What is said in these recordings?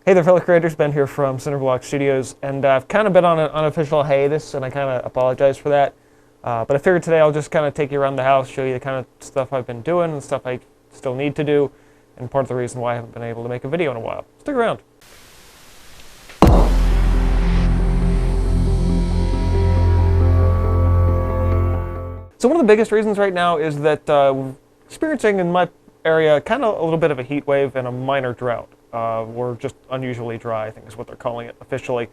Hey there, fellow creators. Ben here from Cinderblock Studios, and I've kind of been on an unofficial hiatus, and I kind of apologize for that. But I figured today I'll just kind of take you around the house, show you the kind of stuff I've been doing and stuff I still need to do, and part of the reason why I haven't been able to make a video in a while. Stick around. So one of the biggest reasons right now is that we're experiencing in my area kind of a little bit of a heat wave and a minor drought. We're just unusually dry, I think is what they're calling it officially.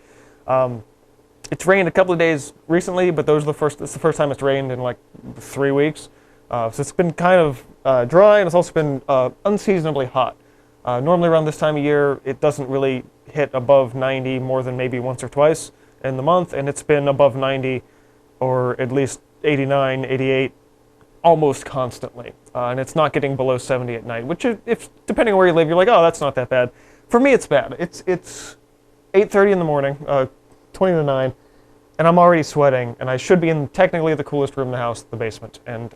It's rained a couple of days recently, but it's the first time it's rained in like 3 weeks. So it's been kind of dry, and it's also been unseasonably hot. Normally around this time of year, it doesn't really hit above 90 more than maybe once or twice in the month, and it's been above 90 or at least 89, 88 almost constantly. And it's not getting below 70 at night, which if depending on where you live, you're like, oh, that's not that bad. For me, it's bad. It's 8:30 in the morning, 20 to 9, and I'm already sweating, and I should be in technically the coolest room in the house, the basement, and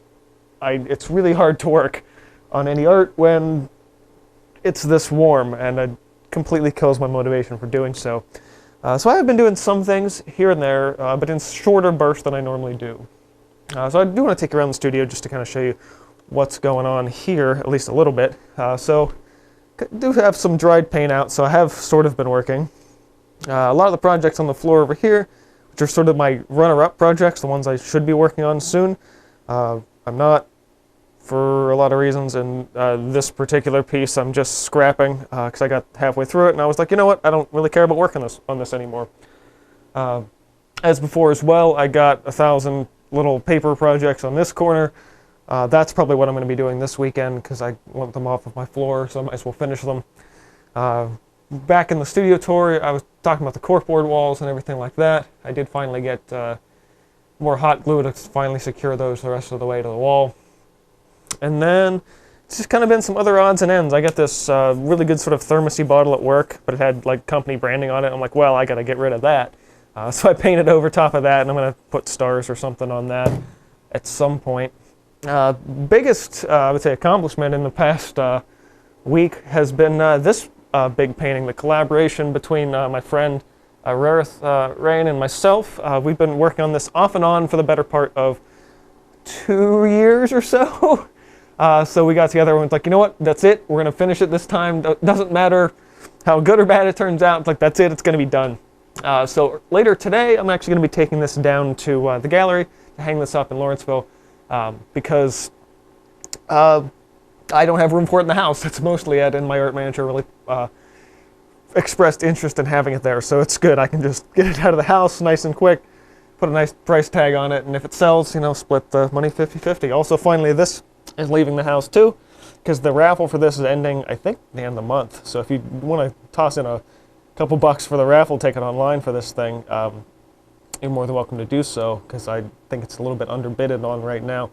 it's really hard to work on any art when it's this warm, and it completely kills my motivation for doing so. So I have been doing some things here and there, but in shorter bursts than I normally do. So I do want to take you around the studio just to kind of show you what's going on here, at least a little bit. So I do have some dried paint out, so I have sort of been working. A lot of the projects on the floor over here, which are sort of my runner-up projects, the ones I should be working on soon. I'm not, for a lot of reasons, and this particular piece I'm just scrapping because I got halfway through it, and I was like, you know what, I don't really care about working on this anymore. As before as well, I got 1,000 little paper projects on this corner. That's probably what I'm going to be doing this weekend because I want them off of my floor, so I might as well finish them. Back in the studio tour, I was talking about the corkboard walls and everything like that. I did finally get more hot glue to finally secure those the rest of the way to the wall. And then it's just kind of been some other odds and ends. I got this really good sort of thermosy bottle at work, but it had like company branding on it. I'm like, well, I got to get rid of that. So I painted over top of that, and I'm going to put stars or something on that at some point. Biggest, I would say, accomplishment in the past week has been this big painting, the collaboration between my friend Rareth Rain and myself. We've been working on this off and on for the better part of 2 years or so. So we got together and was like, you know what, that's it. We're going to finish it this time. Doesn't matter how good or bad it turns out. It's like, that's it. It's going to be done. So later today, I'm actually going to be taking this down to the gallery to hang this up in Lawrenceville because I don't have room for it in the house. That's mostly it, and my art manager really expressed interest in having it there, so it's good. I can just get it out of the house nice and quick, put a nice price tag on it, and if it sells, you know, split the money 50-50. Also, finally, this is leaving the house too, because the raffle for this is ending, I think, the end of the month. So if you want to toss in a couple bucks for the raffle ticket online for this thing, you're more than welcome to do so, because I think it's a little bit underbidded on right now.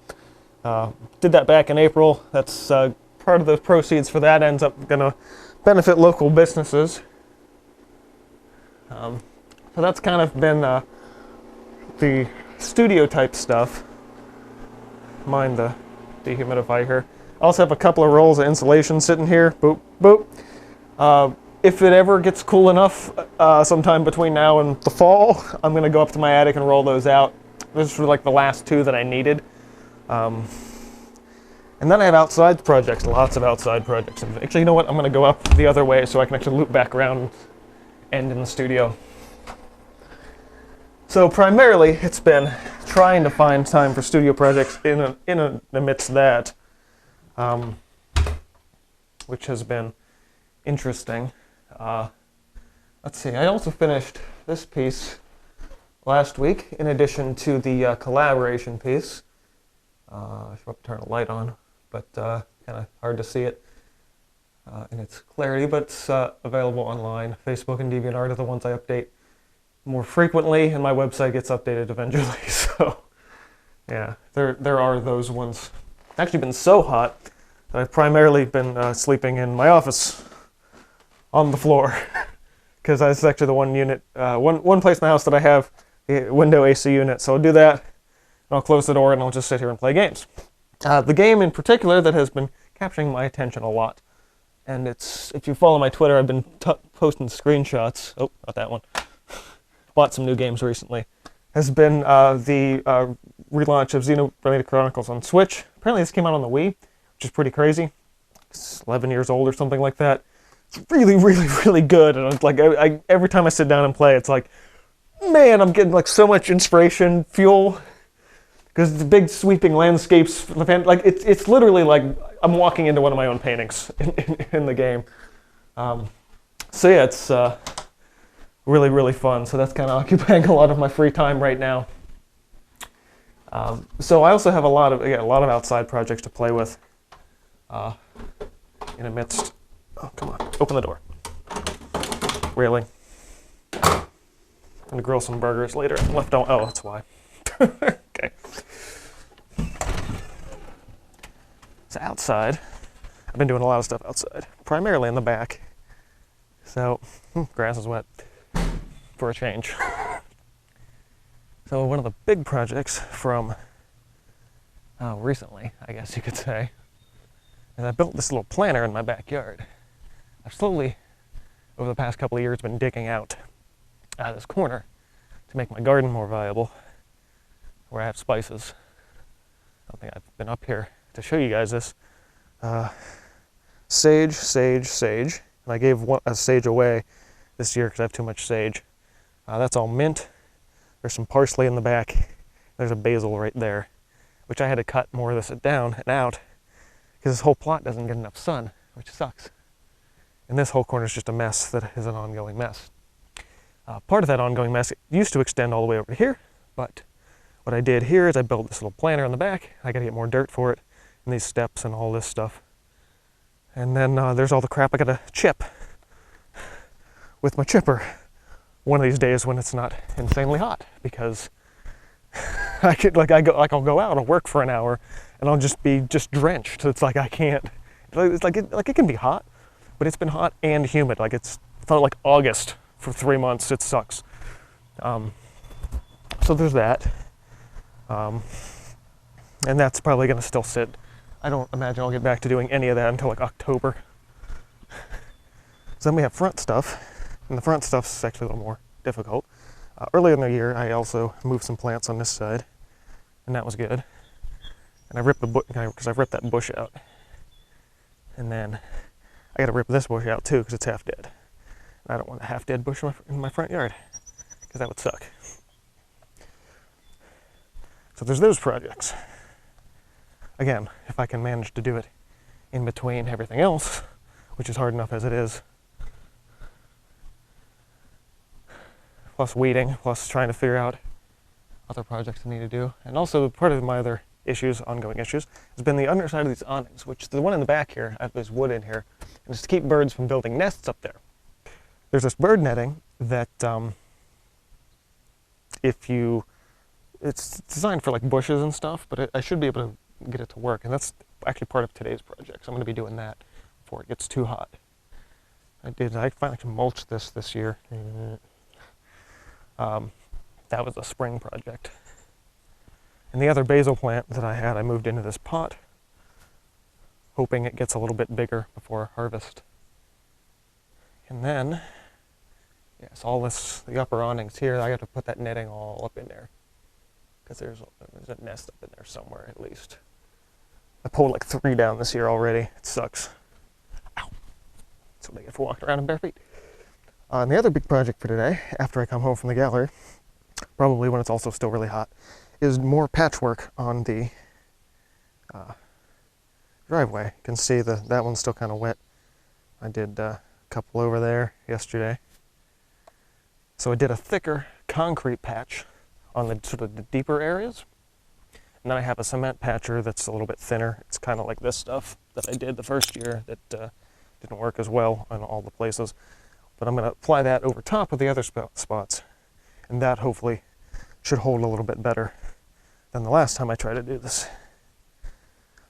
Did that back in April. That's part of the proceeds for that ends up going to benefit local businesses. So that's kind of been the studio type stuff. Mind the dehumidifier here. I also have a couple of rolls of insulation sitting here. Boop, boop. If it ever gets cool enough, sometime between now and the fall, I'm going to go up to my attic and roll those out. Those were like the last two that I needed. And then I have outside projects, lots of outside projects. Actually, you know what? I'm going to go up the other way so I can actually loop back around and end in the studio. So primarily, it's been trying to find time for studio projects amidst that, which has been interesting. Let's see, I also finished this piece last week in addition to the collaboration piece. I should have to turn a light on, but kind of hard to see it in its clarity, but it's available online. Facebook and DeviantArt are the ones I update more frequently, and my website gets updated eventually. So yeah, there are those ones. It's actually been so hot that I've primarily been sleeping in my office on the floor, because that's actually the one unit, one place in the house that I have the window AC unit. So I'll do that, and I'll close the door, and I'll just sit here and play games. The game in particular that has been capturing my attention a lot And it's, if you follow my Twitter, I've been posting screenshots. Oh, not that one. Bought some new games recently. Has been the relaunch of Xenoblade Chronicles on Switch. Apparently this came out on the Wii, which is pretty crazy. It's 11 years old or something like that. It's really, really, really good. And it's like, every time I sit down and play, it's like, man, I'm getting like so much inspiration, fuel. Because the big sweeping landscapes, like it's literally like I'm walking into one of my own paintings in the game. So yeah, it's really, really fun. So that's kind of occupying a lot of my free time right now. So I also have a lot of outside projects to play with. In amidst, oh come on, open the door. Really? I'm gonna grill some burgers later. Left on. Oh, that's why. Okay. So outside, I've been doing a lot of stuff outside, primarily in the back. So, grass is wet for a change. So one of the big projects from recently, I guess you could say, is I built this little planter in my backyard. I've slowly, over the past couple of years, been digging out this corner to make my garden more viable, where I have spices. I don't think I've been up here to show you guys this. Sage, sage, sage. And I gave a sage away this year because I have too much sage. That's all mint. There's some parsley in the back. There's a basil right there, which I had to cut more of this down and out because this whole plot doesn't get enough sun, which sucks. And this whole corner is just a mess that is an ongoing mess. Part of that ongoing mess used to extend all the way over to here, but what I did here is I built this little planter in the back. I gotta get more dirt for it, and these steps and all this stuff. And then there's all the crap I gotta chip with my chipper one of these days when it's not insanely hot, because I'll go out, I'll work for an hour, and I'll just be drenched. It's like I can't. It's like it can be hot, but it's been hot and humid. Like it felt like August for 3 months. It sucks. So there's that. And that's probably going to still sit. I don't imagine I'll get back to doing any of that until like October. So then we have front stuff, and the front stuff's actually a little more difficult. Earlier in the year, I also moved some plants on this side, and that was good. And I ripped because I ripped that bush out. And then I got to rip this bush out too because it's half dead. And I don't want a half dead bush in my front yard because that would suck. So there's those projects. Again, if I can manage to do it in between everything else, which is hard enough as it is, plus weeding, plus trying to figure out other projects I need to do. And also part of my other ongoing issues, has been the underside of these awnings, which the one in the back here, I have this wood in here, and it's to keep birds from building nests up there. There's this bird netting that it's designed for like bushes and stuff, but I should be able to get it to work, and that's actually part of today's project, so I'm going to be doing that before it gets too hot. I finally mulched this year. That was a spring project. And the other basil plant that I had, I moved into this pot, hoping it gets a little bit bigger before harvest. And then, yes, all this, the upper awnings here, I have to put that netting all up in there, because there's a nest up in there somewhere at least. I pulled like 3 down this year already. It sucks. Ow. That's what I get for walking around in bare feet. And the other big project for today, after I come home from the gallery, probably when it's also still really hot, is more patchwork on the driveway. You can see that one's still kind of wet. I did a couple over there yesterday. So I did a thicker concrete patch on the sort of the deeper areas. And then I have a cement patcher that's a little bit thinner. It's kind of like this stuff that I did the first year that didn't work as well in all the places. But I'm going to apply that over top of the other spots. And that hopefully should hold a little bit better than the last time I tried to do this.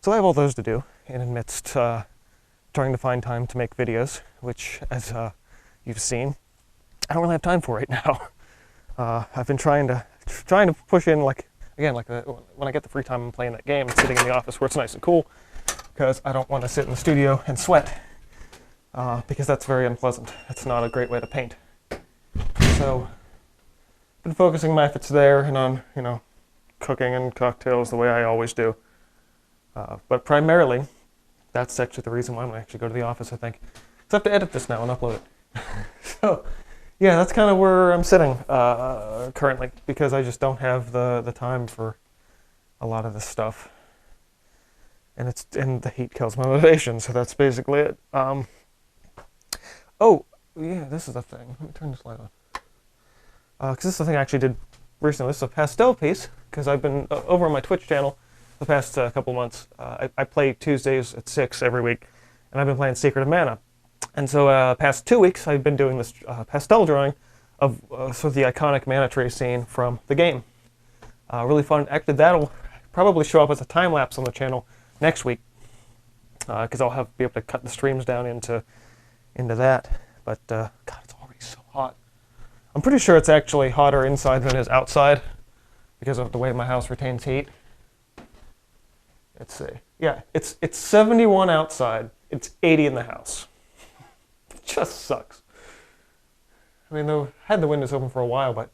So I have all those to do, and amidst trying to find time to make videos, which, as you've seen, I don't really have time for right now. I've been trying to push in, like when I get the free time I'm playing that game and sitting in the office where it's nice and cool, because I don't want to sit in the studio and sweat because that's very unpleasant. It's not a great way to paint. So, been focusing my efforts there and on, cooking and cocktails the way I always do. But primarily, that's actually the reason why I'm going to actually go to the office, I think. So I have to edit this now and upload it. So, yeah, that's kind of where I'm sitting currently, because I just don't have the time for a lot of this stuff. And the heat kills my motivation, so that's basically it. Oh, yeah, this is the thing. Let me turn this light on. Because this is the thing I actually did recently. This is a pastel piece, because I've been over on my Twitch channel the past couple months. I play Tuesdays at 6 every week, and I've been playing Secret of Mana. And so past 2 weeks, I've been doing this pastel drawing of sort of the iconic mana tree scene from the game. Really fun. Actually, that'll probably show up as a time lapse on the channel next week, because I'll be able to cut the streams down into that. But God, it's already so hot. I'm pretty sure it's actually hotter inside than it is outside because of the way my house retains heat. Let's see. Yeah, it's 71 outside. It's 80 in the house. It just sucks. I mean, I had the windows open for a while, but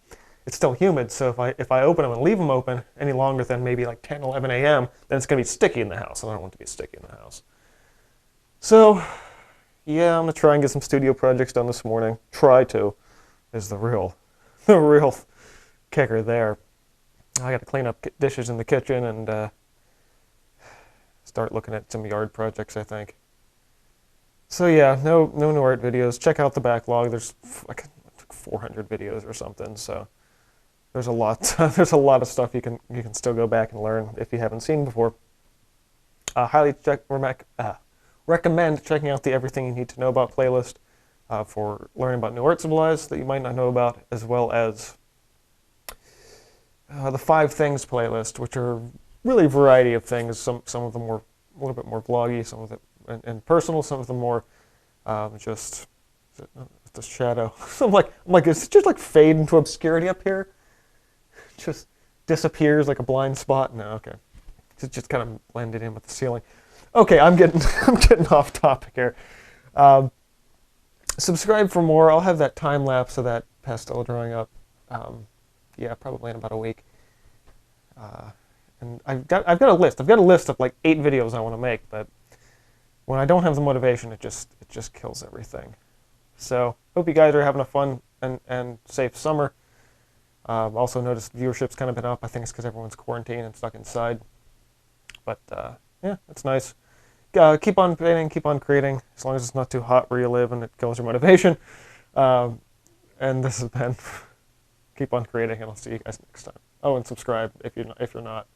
it's still humid. So if I open them and leave them open any longer than maybe like 10, 11 a.m., then it's going to be sticky in the house. And I don't want it to be sticky in the house. So, yeah, I'm going to try and get some studio projects done this morning. Try to. Is the real kicker there. I got to clean up dishes in the kitchen and start looking at some yard projects, I think. So yeah, no new art videos. Check out the backlog. There's like 400 videos or something. So there's a lot. There's a lot of stuff you can still go back and learn if you haven't seen before. Highly recommend checking out the Everything You Need to Know About playlist. For learning about new art supplies that you might not know about, as well as the 5 Things playlist, which are really a variety of things. Some of them were a little bit more vloggy, some of them and personal, some of them more just the shadow. So I'm like, is it just like fade into obscurity up here? Just disappears like a blind spot? No, okay. It just kind of blended in with the ceiling. Okay, I'm getting off topic here. Subscribe for more. I'll have that time lapse of that pastel drawing up. Yeah, probably in about a week. And I've got a list. I've got a list of like 8 videos I want to make, but when I don't have the motivation, it just kills everything. So hope you guys are having a fun and safe summer. Also noticed viewership's kind of been up. I think it's because everyone's quarantined and stuck inside. But yeah, it's nice. Keep on painting, keep on creating, as long as it's not too hot where you live and it kills your motivation. And this has been keep on creating, and I'll see you guys next time. Oh, and subscribe if you're not.